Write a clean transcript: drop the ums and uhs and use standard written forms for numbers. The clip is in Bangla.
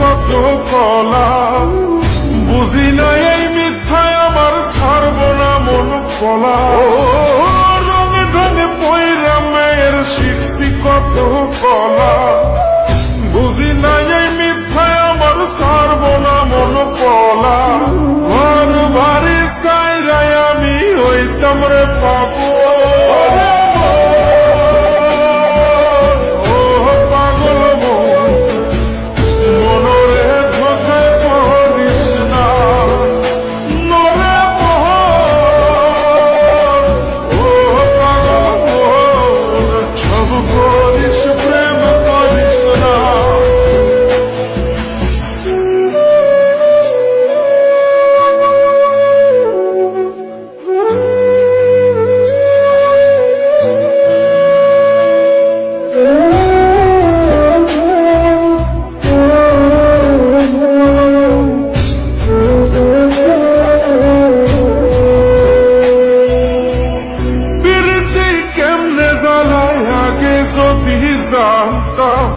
কত কলা, বুঝি না এই মিথ্যায় আমার ছাড়ব না মন কলা। রঙে ঢঙে পয়রা মেয়ের শিখছি কত কলা, বুঝি না এই মিথ্যায় আমার ছাড়ব না মন কলা। ঘর বাড়ি চাইরাই আমি হইতাম রে পাবো, যদি জানতাম